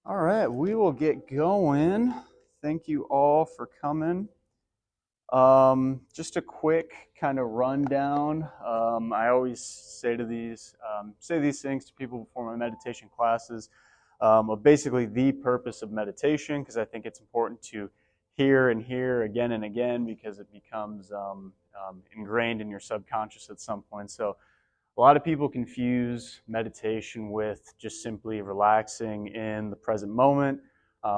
All right, we will get going. Thank you all for coming. Just a quick kind of rundown. I always say these things to people before my meditation classes. Of basically the purpose of meditation, because I think it's important to hear and hear again and again because it becomes ingrained in your subconscious at some point. So a lot of people confuse meditation with just simply relaxing in the present moment,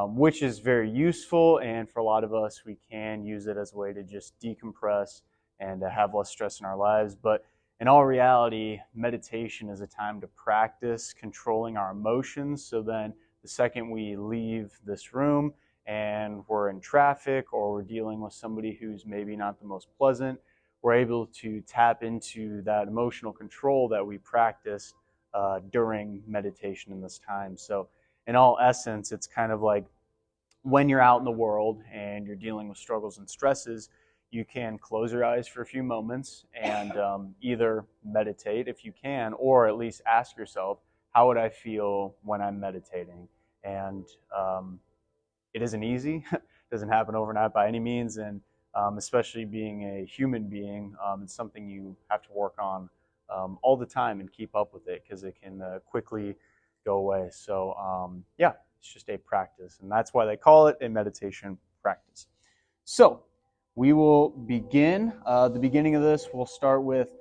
which is very useful. And for a lot of us, we can use it as a way to just decompress and have less stress in our lives. But in all reality, meditation is a time to practice controlling our emotions. So then the second we leave this room and we're in traffic or we're dealing with somebody who's maybe not the most pleasant, we're able to tap into that emotional control that we practiced during meditation in this time. So in all essence, it's kind of like when you're out in the world and you're dealing with struggles and stresses, you can close your eyes for a few moments and either meditate if you can, or at least ask yourself, how would I feel when I'm meditating? And it isn't easy. It doesn't happen overnight by any means. And especially being a human being, it's something you have to work on all the time and keep up with it because it can quickly go away. So yeah, it's just a practice, and that's why they call it a meditation practice. So we will begin. The beginning of this, we'll start with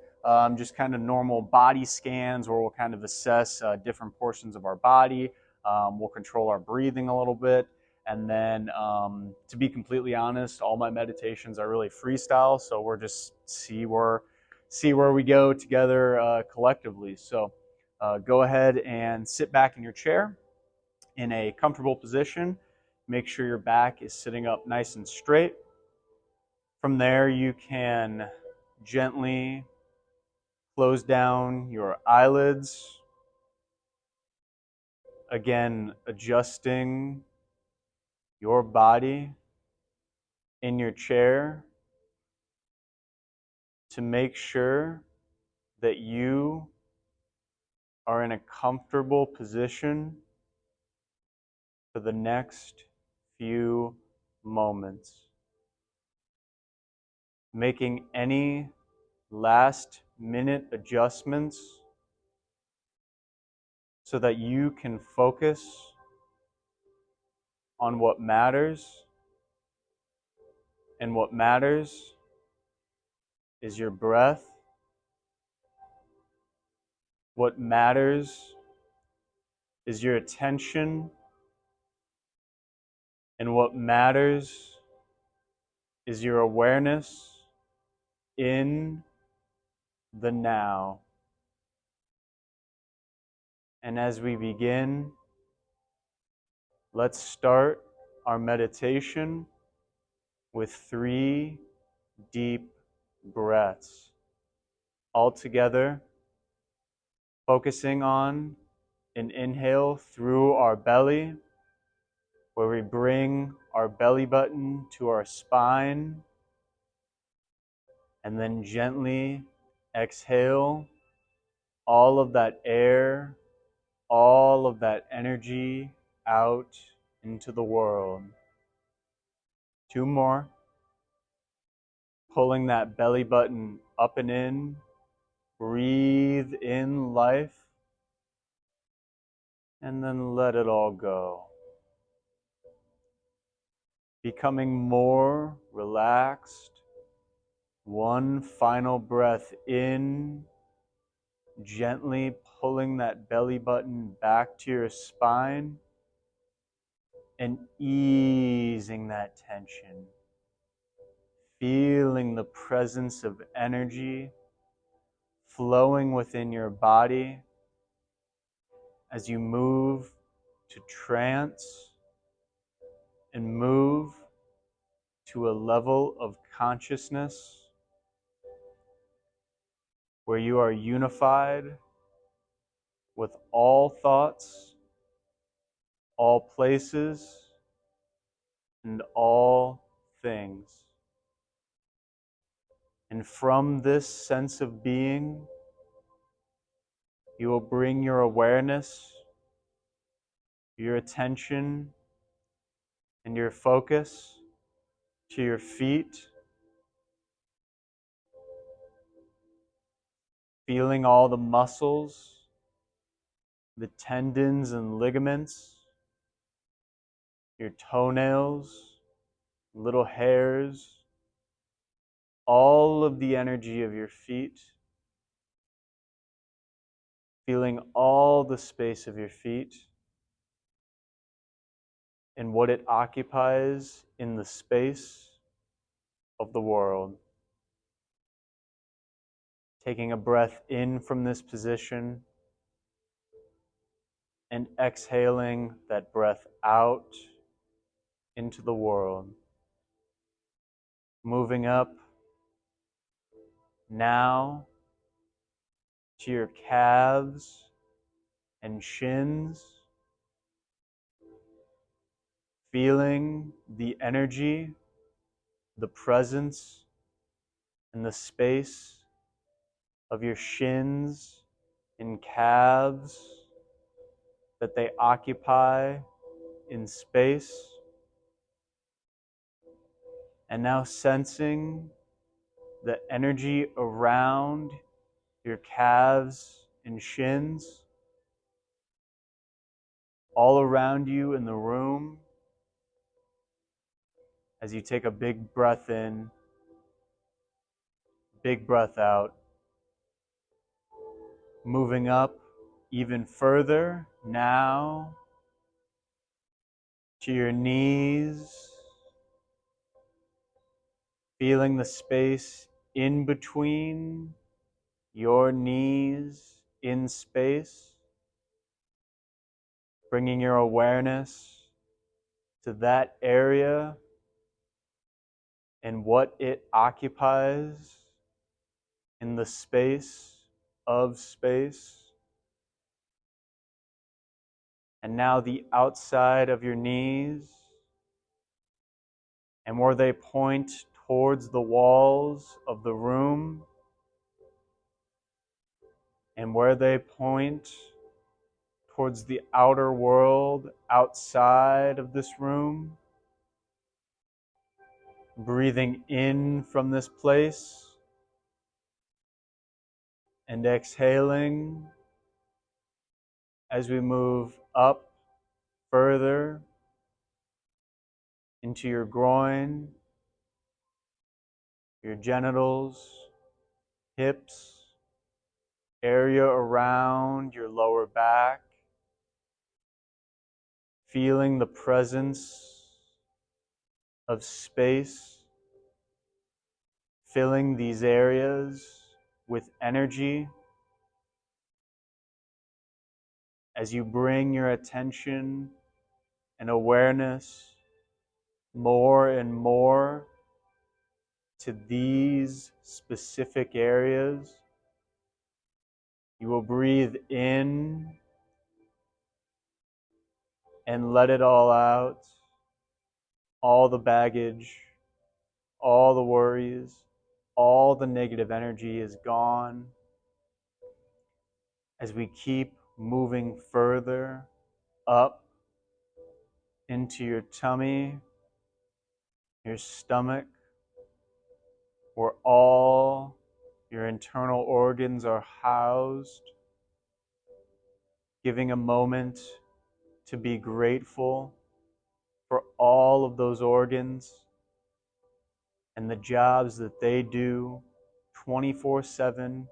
just kind of normal body scans where we'll kind of assess different portions of our body. We'll control our breathing a little bit. And then, to be completely honest, all my meditations are really freestyle. So we're just see where we go together collectively. So go ahead and sit back in your chair in a comfortable position. Make sure your back is sitting up nice and straight. From there, you can gently close down your eyelids. Again, adjusting your body in your chair to make sure that you are in a comfortable position for the next few moments. Making any last minute adjustments so that you can focus on what matters, and what matters is your breath. What matters is your attention, and what matters is your awareness in the now. And as we begin, let's start our meditation with 3 deep breaths. All together, focusing on an inhale through our belly, where we bring our belly button to our spine, and then gently exhale all of that air, all of that energy out into the world. 2 more. Pulling that belly button up and in. Breathe in life. And then let it all go. Becoming more relaxed. 1 final breath in. Gently pulling that belly button back to your spine and easing that tension. Feeling the presence of energy flowing within your body as you move to trance and move to a level of consciousness where you are unified with all thoughts, all places, and all things. And from this sense of being, you will bring your awareness, your attention and your focus to your feet, feeling all the muscles, the tendons and ligaments, your toenails, little hairs, all of the energy of your feet, feeling all the space of your feet and what it occupies in the space of the world. Taking a breath in from this position and exhaling that breath out into the world. Moving up now to your calves and shins, feeling the energy, the presence, and the space of your shins and calves that they occupy in space. And now sensing the energy around your calves and shins, all around you in the room, as you take a big breath in, big breath out, moving up even further now to your knees, feeling the space in between your knees in space, bringing your awareness to that area and what it occupies in the space of space. And now the outside of your knees, and where they point towards the walls of the room, and where they point towards the outer world outside of this room. Breathing in from this place and exhaling as we move up further into your groin, your genitals, hips, area around your lower back, feeling the presence of space, filling these areas with energy as you bring your attention and awareness more and more to these specific areas. You will breathe in and let it all out, all the baggage, all the worries, all the negative energy is gone. As we keep moving further up into your tummy, your stomach, where all your internal organs are housed, giving a moment to be grateful for all of those organs and the jobs that they do 24/7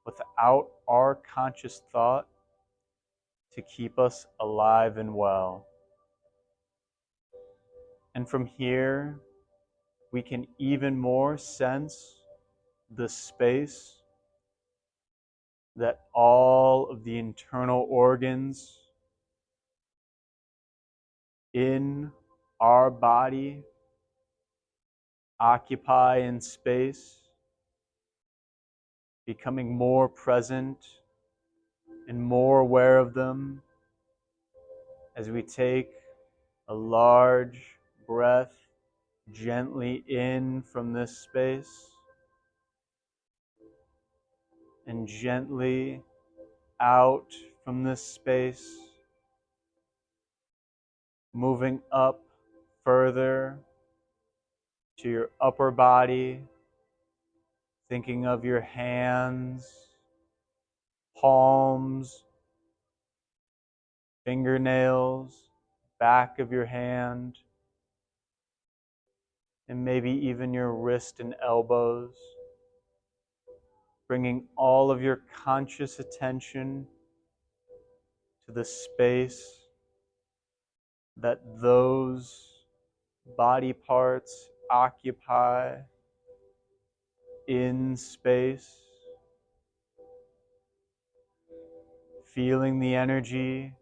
without our conscious thought to keep us alive and well. And from here, we can even more sense the space that all of the internal organs in our body occupy in space, becoming more present and more aware of them as we take a large breath gently in from this space and gently out from this space, moving up further to your upper body, thinking of your hands, palms, fingernails, back of your hand, and maybe even your wrist and elbows, bringing all of your conscious attention to the space that those body parts occupy in space, feeling the energy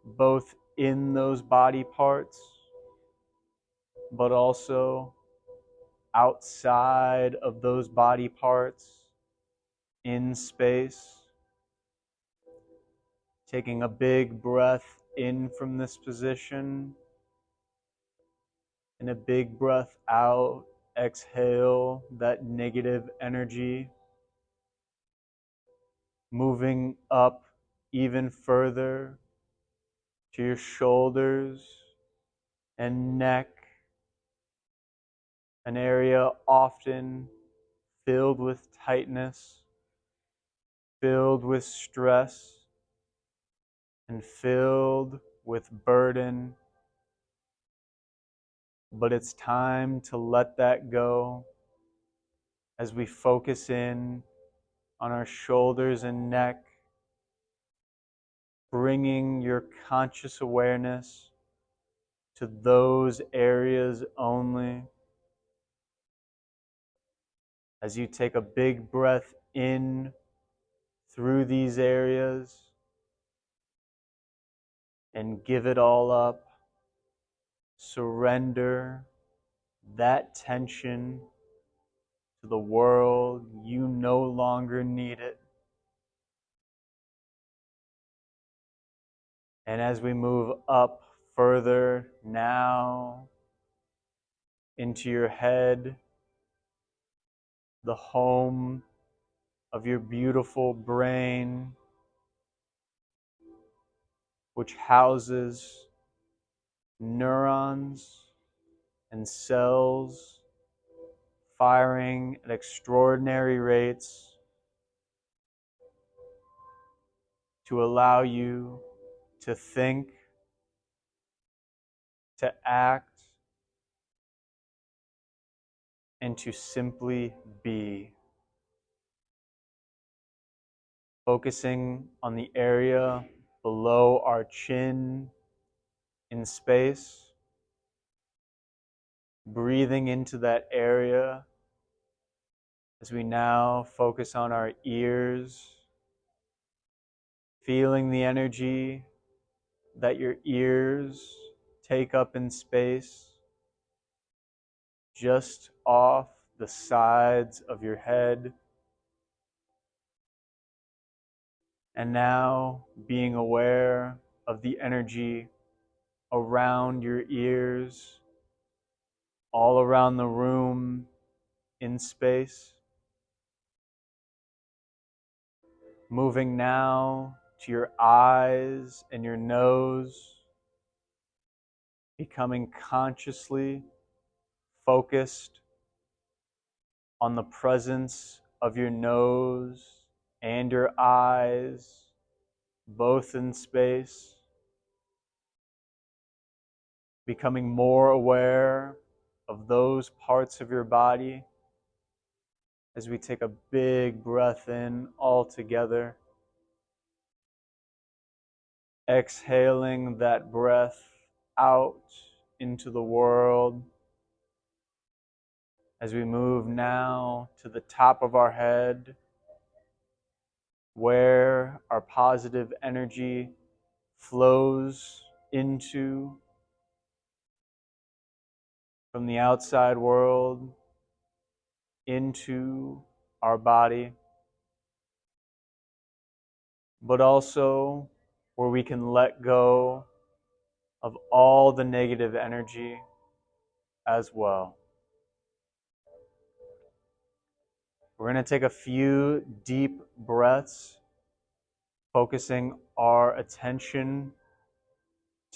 both in those body parts, but also outside of those body parts in space. Taking a big breath in from this position and a big breath out. Exhale that negative energy, moving up even further to your shoulders and neck, an area often filled with tightness, filled with stress, and filled with burden. But it's time to let that go as we focus in on our shoulders and neck, bringing your conscious awareness to those areas only. As you take a big breath in through these areas and give it all up, surrender that tension to the world. You no longer need it. And as we move up further now into your head, the home of your beautiful brain, which houses neurons and cells firing at extraordinary rates to allow you to think, to act, and to simply be. Focusing on the area below our chin in space, breathing into that area as we now focus on our ears, feeling the energy that your ears take up in space, just off the sides of your head. And now being aware of the energy around your ears, all around the room in space. Moving now to your eyes and your nose, becoming consciously focused on the presence of your nose and your eyes, both in space. Becoming more aware of those parts of your body as we take a big breath in all together. Exhaling that breath out into the world as we move now to the top of our head, where our positive energy flows into from the outside world into our body, but also where we can let go of all the negative energy as well. We're going to take a few deep breaths, focusing our attention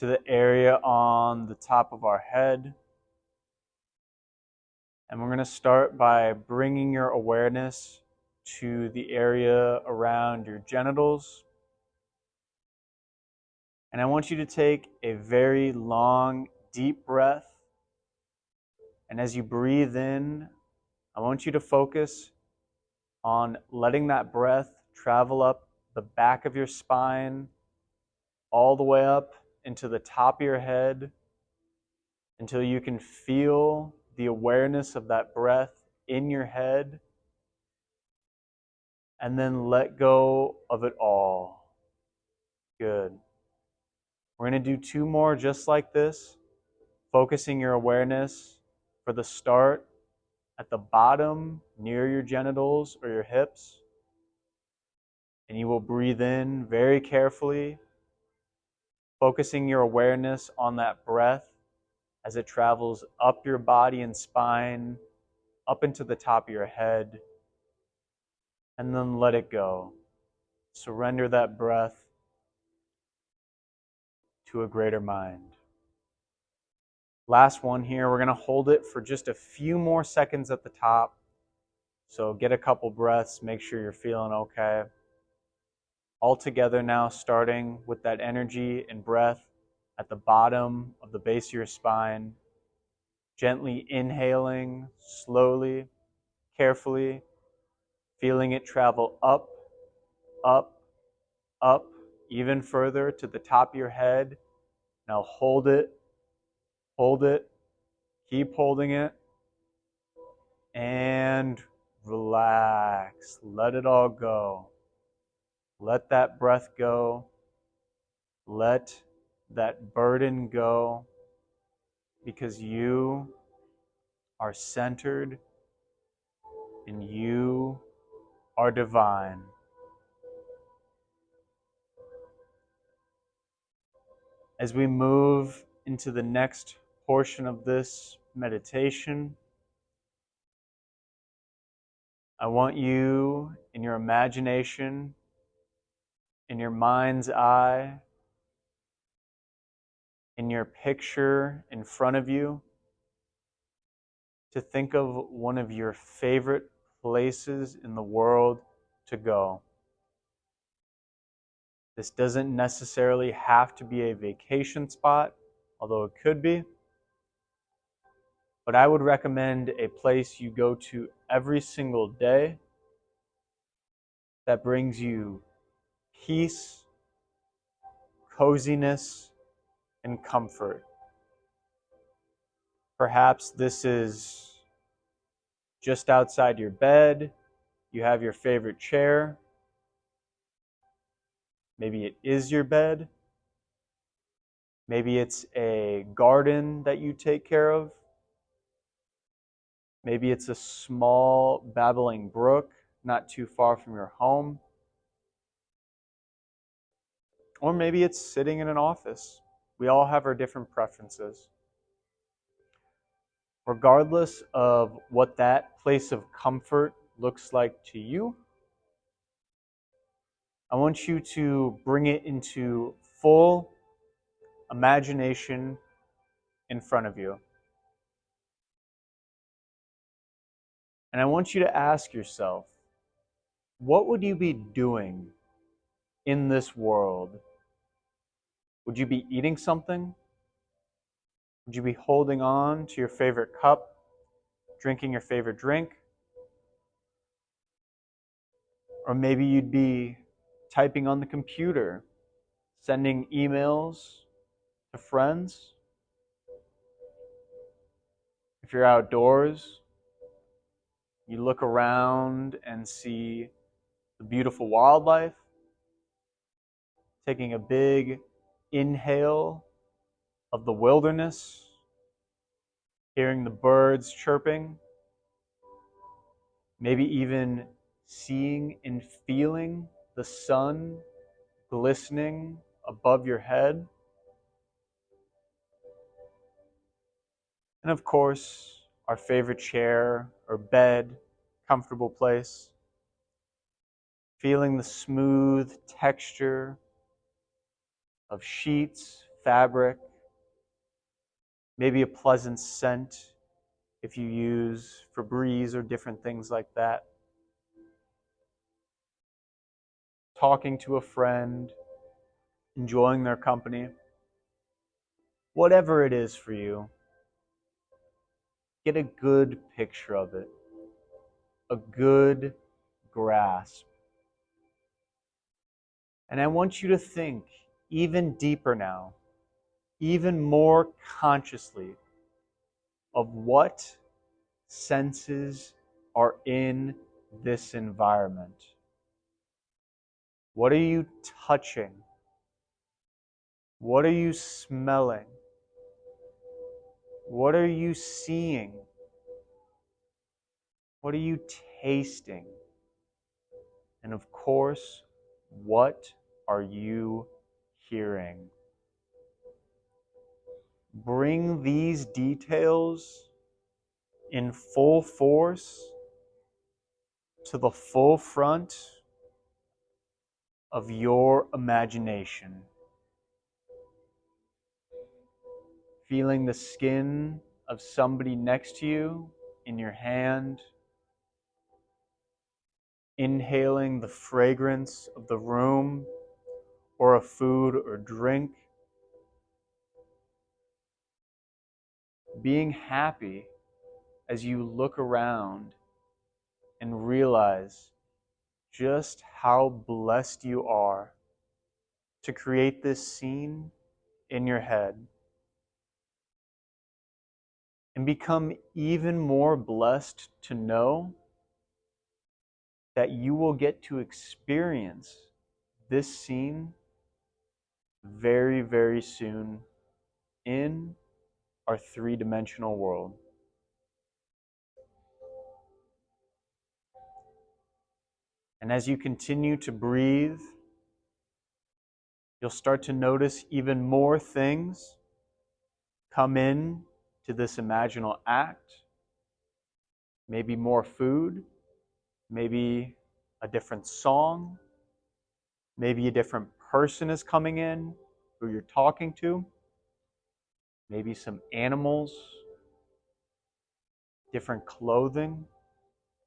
to the area on the top of our head. And we're going to start by bringing your awareness to the area around your genitals. And I want you to take a very long, deep breath. And as you breathe in, I want you to focus on letting that breath travel up the back of your spine, all the way up into the top of your head, until you can feel the awareness of that breath in your head, and then let go of it all. Good. We're going to do 2 more just like this, focusing your awareness for the start at the bottom near your genitals or your hips. And you will breathe in very carefully, focusing your awareness on that breath as it travels up your body and spine, up into the top of your head, and then let it go. Surrender that breath to a greater mind. Last one here, we're going to hold it for just a few more seconds at the top. So get a couple breaths, make sure you're feeling okay. All together now, starting with that energy and breath at the bottom of the base of your spine. Gently inhaling, slowly, carefully, feeling it travel up, up, up, even further to the top of your head. Now hold it, keep holding it, and relax. Let it all go. Let that breath go. Let that burden go, because you are centered and you are divine. As we move into the next portion of this meditation, I want you, in your imagination, in your mind's eye, in your picture in front of you, to think of one of your favorite places in the world to go. This doesn't necessarily have to be a vacation spot, although it could be. But I would recommend a place you go to every single day that brings you peace, coziness, and comfort. Perhaps this is just outside your bed. You have your favorite chair. Maybe it is your bed. Maybe it's a garden that you take care of. Maybe it's a small babbling brook not too far from your home. Or maybe it's sitting in an office. We all have our different preferences. Regardless of what that place of comfort looks like to you, I want you to bring it into full imagination in front of you. And I want you to ask yourself, what would you be doing in this world? Would you be eating something? Would you be holding on to your favorite cup, drinking your favorite drink? Or maybe you'd be typing on the computer, sending emails to friends. If you're outdoors, you look around and see the beautiful wildlife, taking a big inhale of the wilderness, hearing the birds chirping, maybe even seeing and feeling the sun glistening above your head. And of course, our favorite chair or bed, comfortable place, feeling the smooth texture of sheets, fabric, maybe a pleasant scent if you use Febreze or different things like that. Talking to a friend, enjoying their company. Whatever it is for you, get a good picture of it, a good grasp. And I want you to think even deeper now, even more consciously, of what senses are in this environment. What are you touching? What are you smelling? What are you seeing? What are you tasting? And of course, what are you hearing? Bring these details in full force to the full front of your imagination. Feeling the skin of somebody next to you in your hand. Inhaling the fragrance of the room or a food or drink. Being happy as you look around and realize just how blessed you are to create this scene in your head. And become even more blessed to know that you will get to experience this scene very, very soon in our three-dimensional world. And as you continue to breathe, you'll start to notice even more things come in to this imaginal act. Maybe more food, maybe a different song, maybe a different person is coming in who you're talking to, maybe some animals, different clothing,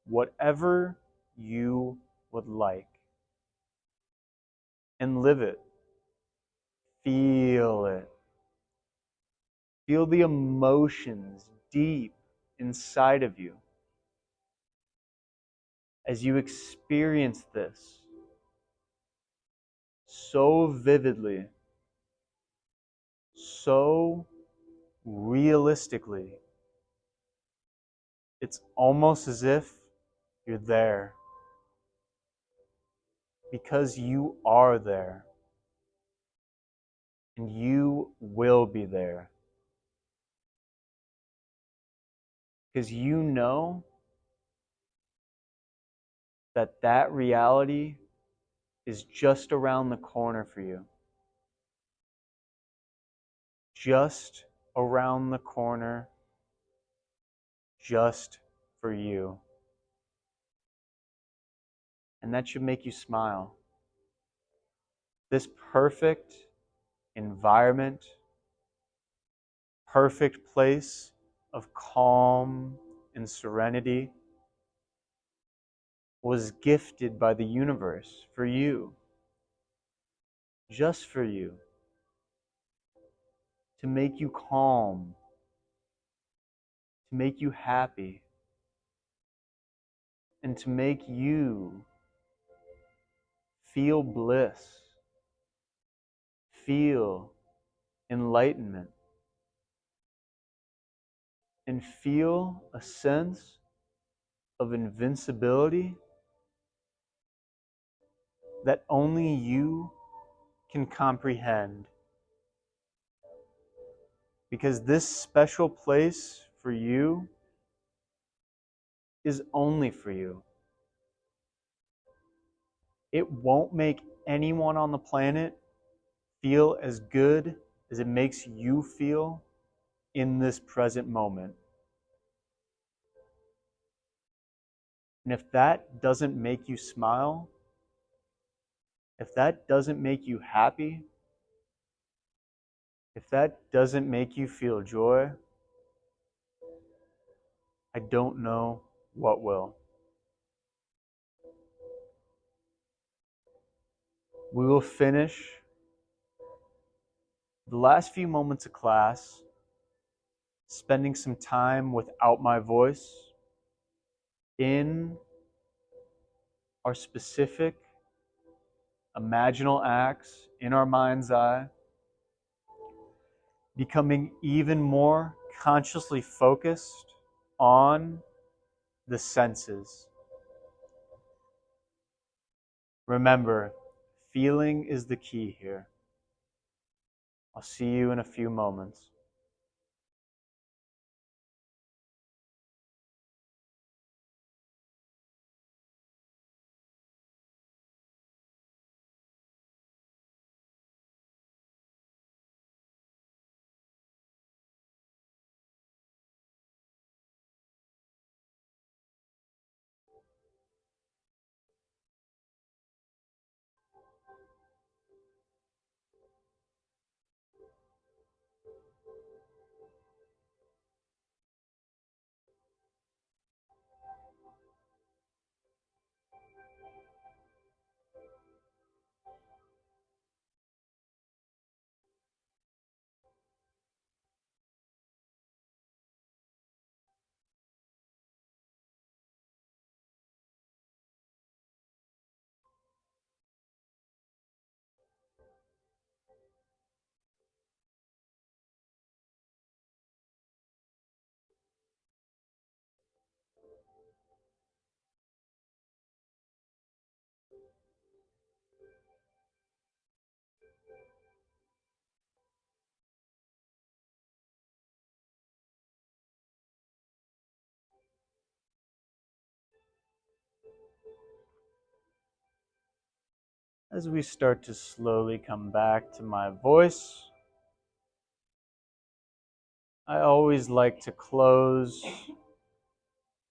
whatever you would like. And live it. Feel it. Feel the emotions deep inside of you as you experience this so vividly, so realistically. It's almost as if you're there, because you are there, and you will be there, because you know that that reality is just around the corner for you. Just around the corner, just for you. And that should make you smile. This perfect environment, perfect place of calm and serenity was gifted by the universe for you, just for you, to make you calm, to make you happy, and to make you feel bliss, feel enlightenment, and feel a sense of invincibility that only you can comprehend. Because this special place for you is only for you. It won't make anyone on the planet feel as good as it makes you feel in this present moment. And if that doesn't make you smile, if that doesn't make you happy, If that doesn't make you feel joy, I don't know what will. We will finish the last few moments of class spending some time without my voice in our specific imaginal acts in our mind's eye, becoming even more consciously focused on the senses. Remember, feeling is the key here. I'll see you in a few moments. As we start to slowly come back to my voice, I always like to close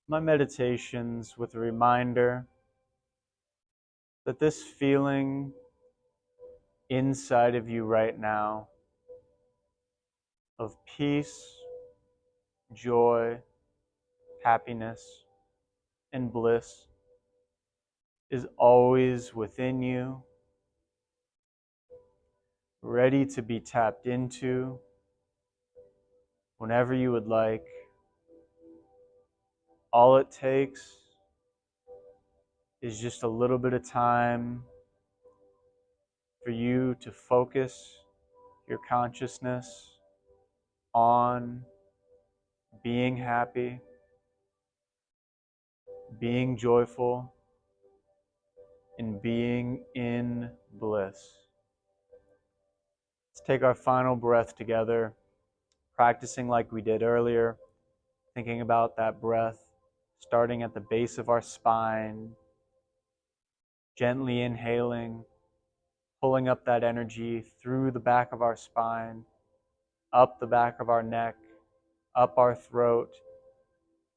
my meditations with a reminder that this feeling inside of you right now of peace, joy, happiness, and bliss is always within you, ready to be tapped into whenever you would like. All it takes is just a little bit of time for you to focus your consciousness on being happy, being joyful, and being in bliss. Let's take our final breath together, practicing like we did earlier, thinking about that breath starting at the base of our spine, gently inhaling, pulling up that energy through the back of our spine, up the back of our neck, up our throat,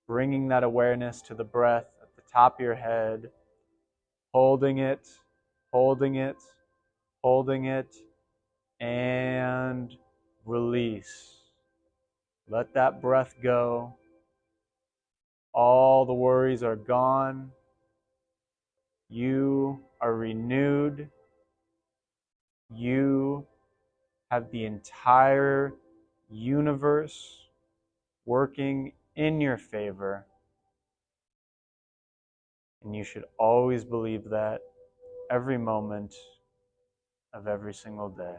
bringing that awareness to the breath at the top of your head, holding it, holding it, holding it, and release. Let that breath go. All the worries are gone. You are renewed. You have the entire universe working in your favor. And you should always believe that every moment of every single day.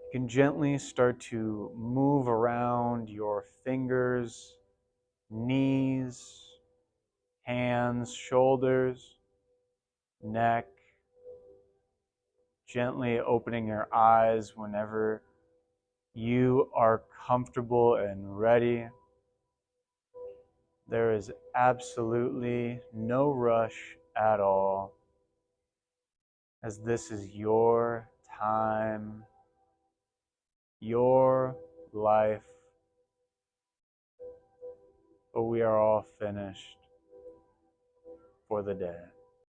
You can gently start to move around your fingers, knees, hands, shoulders, neck, gently opening your eyes whenever you are comfortable and ready. There is absolutely no rush at all, as this is your time, your life, but we are all finished for the day.